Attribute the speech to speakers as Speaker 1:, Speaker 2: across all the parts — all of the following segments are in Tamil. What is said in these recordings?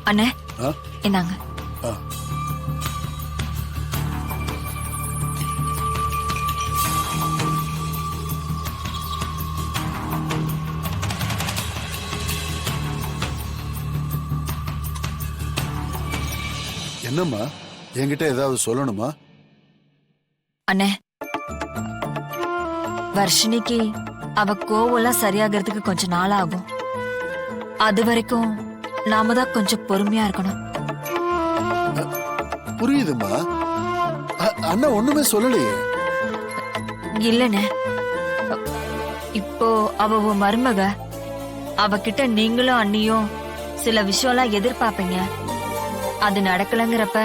Speaker 1: அண்ணே என்னங்க
Speaker 2: என்னம்மா என்கிட்ட ஏதாவது சொல்லணுமா?
Speaker 1: அண்ணே வர்ஷினிக்கு அவ கோவம்லாம் சரியாகிறதுக்கு கொஞ்சம் நாள் ஆகும். அது வரைக்கும் நாம தான் கொஞ்சம் பொறுமையா இருக்கணும்.
Speaker 2: புரியுதுமா, அண்ணா ஒண்ணுமே சொல்லலையே.
Speaker 1: இல்லண்ணே, இப்போ அவ உன் மருமக, அவகிட்ட நீங்களும் அண்ணியும் சில விஷயம்லாம் எதிர்பார்ப்பீங்க. அது நடக்கலங்கிறப்ப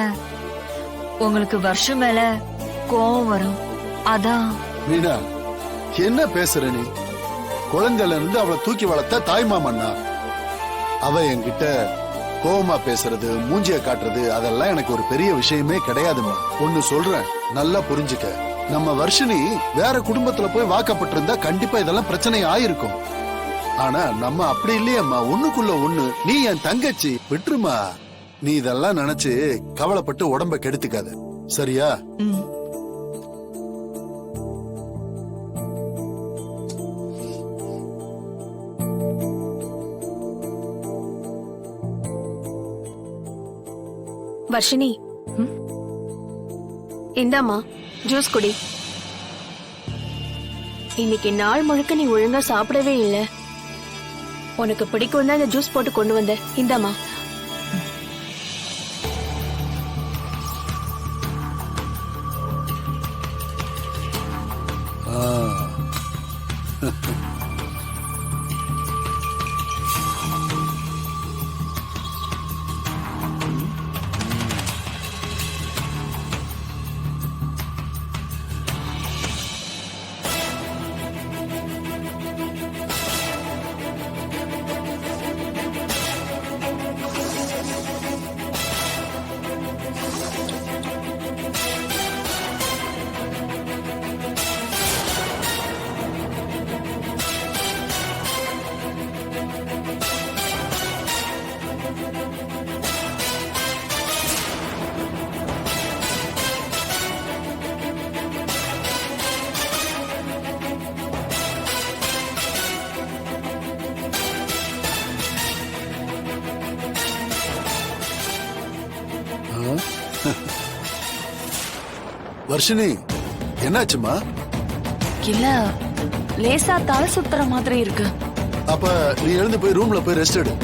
Speaker 1: உங்களுக்கு வருஷம் மேல கோவம் வரும். அதான்.
Speaker 2: மீனா, என்ன பேசுற நீ? குழந்தைல இருந்து அவளை தூக்கி வளர்த்த தாய்மாமண்ணா. அவ என்கிட்ட கோவமா பேசுறது, மூஞ்சிய காட்டுறது, அதெல்லாம் எனக்கு ஒரு பெரிய விஷயமே கிடையாதுமா. ஒன்னு சொல்றேன், நல்லா புரிஞ்சுக்க. நம்ம வர்ஷினி வேற குடும்பத்துல போய் வாக்கப்பட்டிருந்தா கண்டிப்பா இதெல்லாம் பிரச்சனை ஆயிருக்கும். ஆனா நம்ம அப்படி இல்லையம்மா, ஒண்ணுக்குள்ள ஒண்ணு. நீ என் தங்கச்சி, விட்டுருமா. நீ இதெல்லாம் நினைச்சு கவலைப்பட்டு உடம்ப கெடுத்துக்காத, சரியா?
Speaker 3: வர்ஷினி, இந்தாமா ஜூஸ் குடி. இன்னைக்கு நாள் முழுக்க நீ ஒழுங்கா சாப்பிடவே இல்லை. உனக்கு பிடிக்கும் தான் இந்த ஜூஸ் போட்டு கொண்டு வந்த. இந்தாமா.
Speaker 2: வர்ஷினி, என்னாச்சுமா?
Speaker 3: இல்ல, லேசா தலை சுத்துற மாதிரி இருக்கு.
Speaker 2: அப்ப நீ எழுந்து போய் ரூம்ல போய் ரெஸ்ட் எடு.